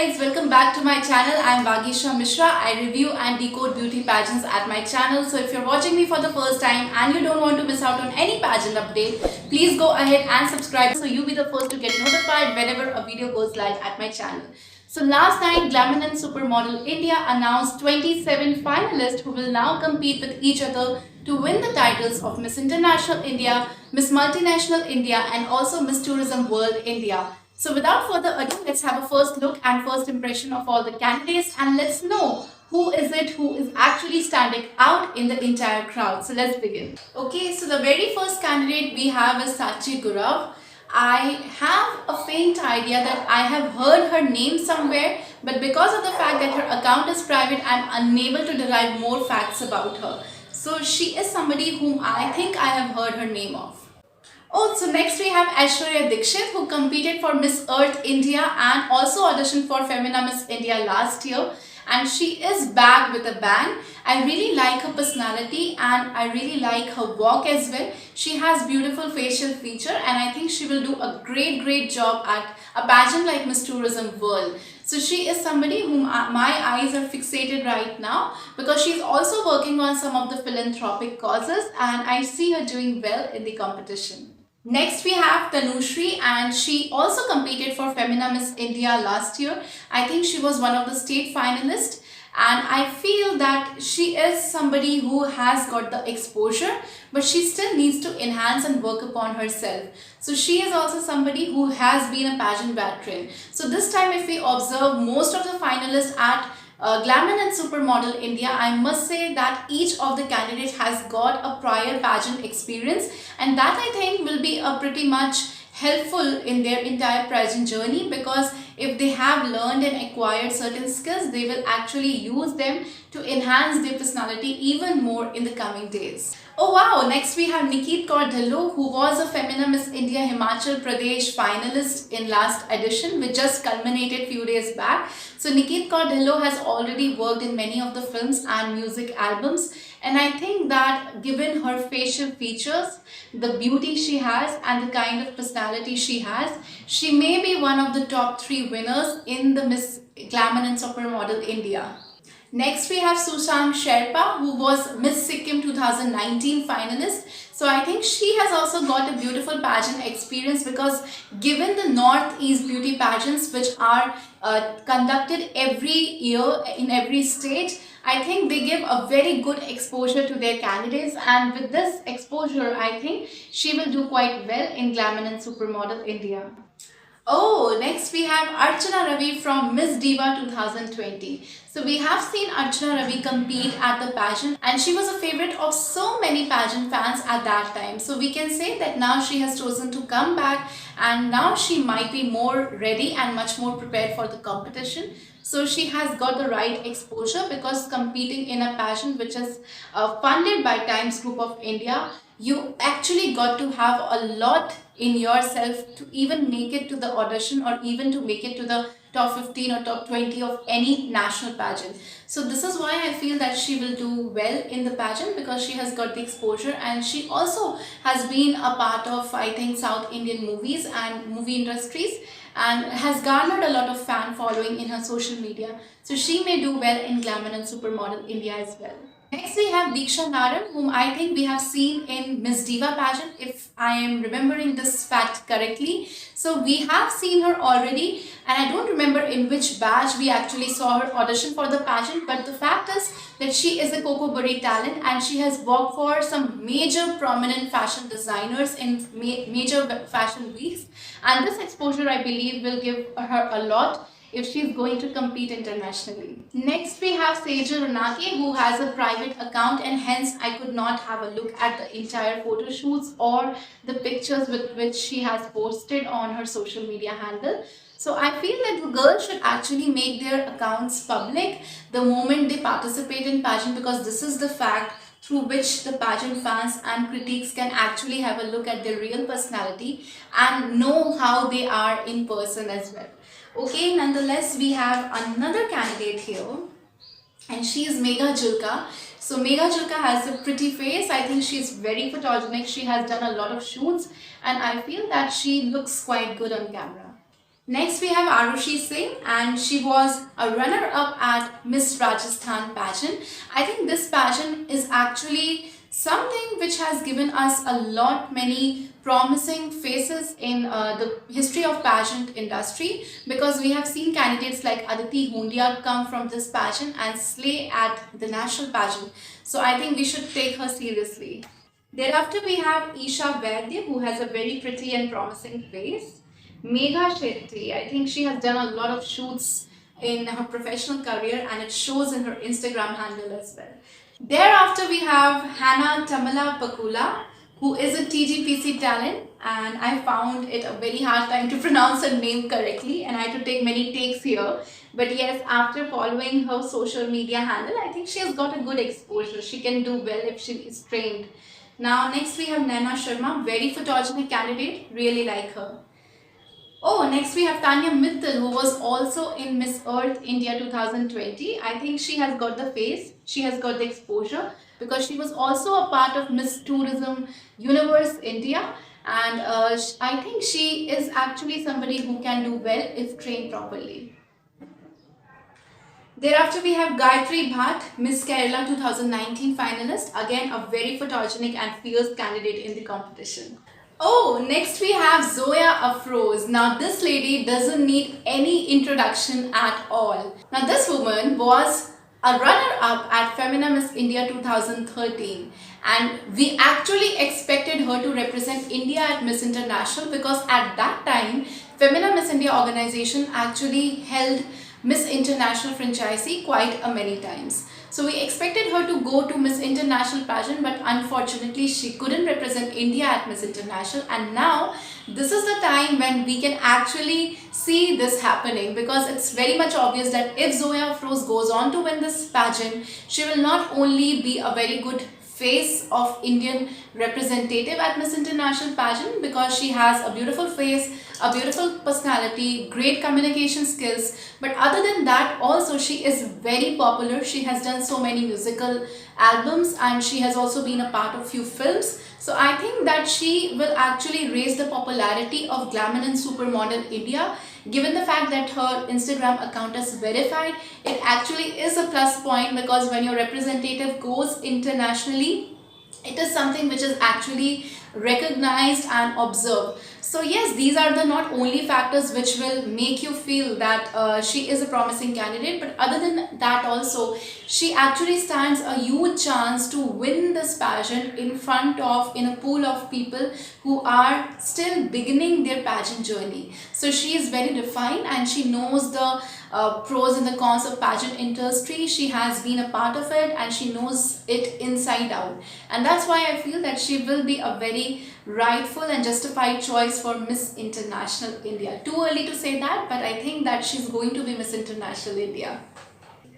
guys, welcome back to my channel. I am Vagisha Mishra. I review and decode beauty pageants at my channel. So if you're watching me for the first time and you don't want to miss out on any pageant update, please go ahead and subscribe so you'll be the first to get notified whenever a video goes live at my channel. So last night, Glamour Supermodel India announced 27 finalists who will now compete with each other to win the titles of Miss International India, Miss Multinational India and also Miss Tourism World India. So without further ado, let's have a first look and first impression of all the candidates and let's know who is actually standing out in the entire crowd. So let's begin. Okay, so the very first candidate we have is Sachi Gurav. I have a faint idea that I have heard her name somewhere, but because of the fact that her account is private, I'm unable to derive more facts about her. So she is somebody whom I think I have heard her name of. Oh, so next we have Aishwarya Dikshit, who competed for Miss Earth India and also auditioned for Femina Miss India last year. And she is back with a bang. I really like her personality and I really like her walk as well. She has beautiful facial feature and I think she will do a great job at a pageant like Miss Tourism World. So she is somebody whom my eyes are fixated right now because she's also working on some of the philanthropic causes and I see her doing well in the competition. Next we have Tanushri and she also competed for Femina Miss India last year. I think she was one of the state finalists and I feel that she is somebody who has got the exposure but she still needs to enhance and work upon herself. So she is also somebody who has been a pageant veteran. So this time if we observe most of the finalists at Glamour and Supermodel India, I must say that each of the candidates has got a prior pageant experience and that I think will be a pretty much helpful in their entire pageant journey because if they have learned and acquired certain skills, they will actually use them to enhance their personality even more in the coming days. Oh wow, next we have Niket Kaur Dhillon, who was a Femina Miss India Himachal Pradesh finalist in last edition which just culminated few days back. So Niket Kaur Dhillon has already worked in many of the films and music albums and I think that given her facial features, the beauty she has and the kind of personality she has, she may be one of the top 3 winners in the Miss Glamour and Supermodel India. Next we have Susang Sherpa, who was Miss Sikkim 2019 finalist. So I think she has also got a beautiful pageant experience because given the Northeast beauty pageants which are conducted every year in every state, I think they give a very good exposure to their candidates and with this exposure I think she will do quite well in Glamour and Supermodel India. Oh, next we have Archana Ravi from Miss Diva 2020. So we have seen Archana Ravi compete at the pageant and she was a favorite of so many pageant fans at that time. So we can say that now she has chosen to come back and now she might be more ready and much more prepared for the competition. So she has got the right exposure because competing in a pageant which is funded by Times Group of India, you actually got to have a lot in yourself to even make it to the audition or even to make it to the top 15 or top 20 of any national pageant. So this is why I feel that she will do well in the pageant because she has got the exposure and she also has been a part of I think South Indian movies and movie industries and has garnered a lot of fan following in her social media. So she may do well in Glamour and Supermodel India as well. Next we have Diksha Naran, whom I think we have seen in Miss Diva pageant if I am remembering this fact correctly. So we have seen her already and I don't remember in which batch we actually saw her audition for the pageant, but the fact is that she is a Coco Bury talent and she has worked for some major prominent fashion designers in major fashion weeks and this exposure I believe will give her a lot if she's going to compete internationally. Next we have Sejal Ranake, who has a private account and hence I could not have a look at the entire photo shoots or the pictures with which she has posted on her social media handle. So I feel that the girls should actually make their accounts public the moment they participate in pageant because this is the fact through which the pageant fans and critics can actually have a look at their real personality and know how they are in person as well. Okay, nonetheless, we have another candidate here and she is Megha Julka. So Megha Julka has a pretty face. I think she is very photogenic. She has done a lot of shoots and I feel that she looks quite good on camera. Next we have Arushi Singh, and she was a runner-up at Miss Rajasthan pageant. I think this pageant is actually something which has given us a lot many promising faces in the history of pageant industry, because we have seen candidates like Aditi Hundia come from this pageant and slay at the national pageant. So I think we should take her seriously. Thereafter we have Isha Vaidya, who has a very pretty and promising face. Megha Shetty, I think she has done a lot of shoots in her professional career, and it shows in her Instagram handle as well. Thereafter, we have Hannah Tamala Pakula, who is a TGPC talent, and I found it a very hard time to pronounce her name correctly, and I had to take many takes here. But yes, after following her social media handle, I think she has got a good exposure. She can do well if she is trained. Now, next we have Naina Sharma, very photogenic candidate, really like her. Oh, next we have Tanya Mittal, who was also in Miss Earth India 2020. I think she has got the face, she has got the exposure, because she was also a part of Miss Tourism Universe India, and I think she is actually somebody who can do well if trained properly. Thereafter, we have Gayatri Bhatt, Miss Kerala 2019 finalist, again a very photogenic and fierce candidate in the competition. Oh, next we have Zoya Afroz. Now this lady doesn't need any introduction at all. Now this woman was a runner-up at Femina Miss India 2013, and we actually expected her to represent India at Miss International, because at that time Femina Miss India organization actually held Miss International franchisee quite a many times. So we expected her to go to Miss International pageant, but unfortunately she couldn't represent India at Miss International, and now this is the time when we can actually see this happening, because it's very much obvious that if Zoya Afroz goes on to win this pageant, she will not only be a very good face of Indian representative at Miss International pageant, because she has a beautiful face, a beautiful personality, great communication skills, but other than that also she is very popular. She has done so many musical albums, and she has also been a part of few films. So I think that she will actually raise the popularity of Glamour and Supermodel India. Given the fact that her Instagram account is verified, it actually is a plus point, because when your representative goes internationally, it is something which is actually recognized and observed. So yes, these are the not only factors which will make you feel that she is a promising candidate, but other than that also, she actually stands a huge chance to win this pageant in a pool of people who are still beginning their pageant journey. So she is very refined, and she knows the pros and the cons of pageant industry. She has been a part of it, and she knows it inside out, and that's why I feel that she will be a very rightful and justified choice for Miss International India. Too early to say that, but I think that she's going to be Miss International India.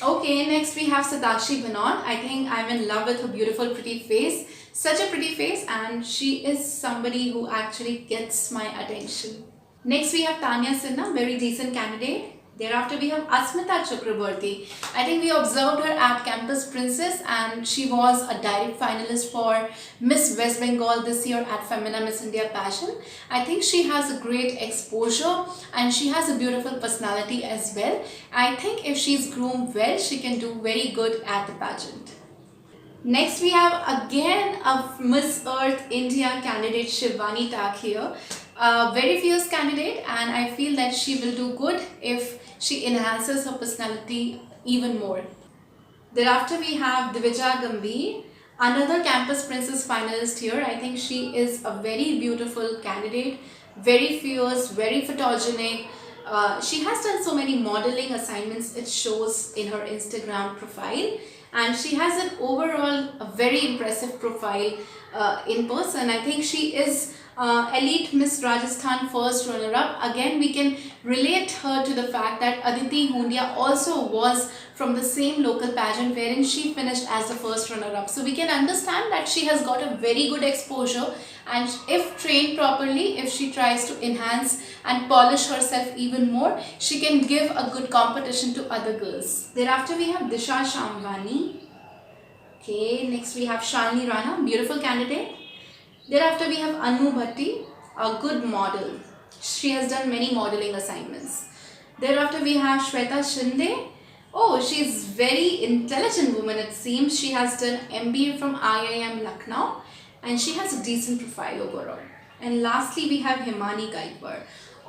Okay, next we have Satakshi Banon. I think I'm in love with her beautiful pretty face. Such a pretty face, and she is somebody who actually gets my attention. Next we have Tanya Sinha, very decent candidate. Thereafter we have Asmita Chakraborty. I think we observed her at Campus Princess, and she was a direct finalist for Miss West Bengal this year at Femina Miss India pageant. I think she has a great exposure, and she has a beautiful personality as well. I think if she's groomed well, she can do very good at the pageant. Next we have again a Miss Earth India candidate, Shivani Tak here. A very fierce candidate, and I feel that she will do good if she enhances her personality even more. Thereafter we have Divija Gambhir, another Campus Princess finalist here. I think she is a very beautiful candidate, very fierce, very photogenic. She has done so many modeling assignments, it shows in her Instagram profile, and she has an overall a very impressive profile in person. I think she is elite Miss Rajasthan first runner-up. Again, we can relate her to the fact that Aditi Hundia also was from the same local pageant wherein she finished as the first runner-up. So we can understand that she has got a very good exposure, and if trained properly, if she tries to enhance and polish herself even more, she can give a good competition to other girls. Thereafter we have Disha Shamwani. Okay, next we have Shalini Rana, beautiful candidate. Thereafter we have Anu Bhatti, a good model. She has done many modeling assignments. Thereafter, we have Shweta Shinde. Oh, she's very intelligent woman it seems. She has done MBA from IIM Lucknow and she has a decent profile overall. And lastly, we have Himani Gaikwar.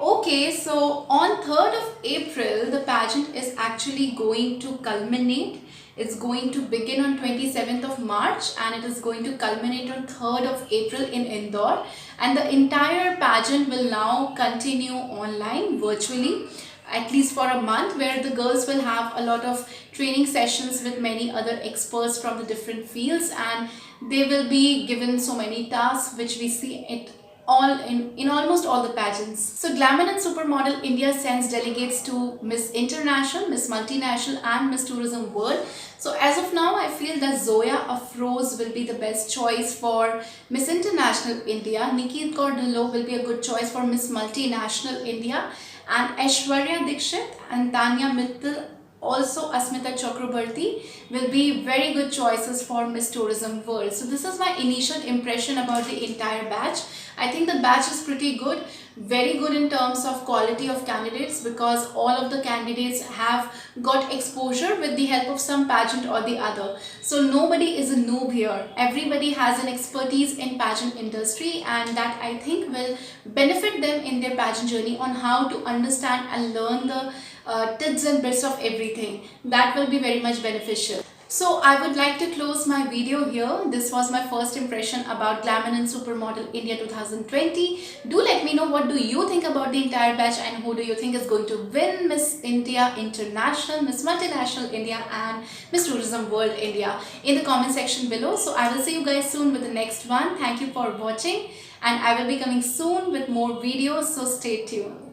Okay, so on 3rd of April, the pageant is actually going to culminate. It's going to begin on 27th of March and it is going to culminate on 3rd of April in Indore. And the entire pageant will now continue online, virtually, at least for a month, where the girls will have a lot of training sessions with many other experts from the different fields, and they will be given so many tasks which we see it all in almost all the pageants. So Glamour and Supermodel India sends delegates to Miss International, Miss Multinational and Miss Tourism World. So as of now, I feel that Zoya Afroz will be the best choice for Miss International India. Nikki Kaur Dhillon will be a good choice for Miss Multinational India, and Aishwarya Dikshit and Tanya Mittal, also Asmita Chakrabarti, will be very good choices for Miss Tourism World. So this is my initial impression about the entire batch. I think the batch is pretty good, very good in terms of quality of candidates, because all of the candidates have got exposure with the help of some pageant or the other. So nobody is a noob here. Everybody has an expertise in pageant industry, and that I think will benefit them in their pageant journey on how to understand and learn the tips and bits of everything. That will be very much beneficial. So I would like to close my video here. This was my first impression about Glamour and Supermodel India 2020. Do let me know what do you think about the entire batch, and who do you think is going to win Miss India International, Miss Multinational India and Miss Tourism World India in the comment section below. So I will see you guys soon with the next one. Thank you for watching, and I will be coming soon with more videos, so stay tuned.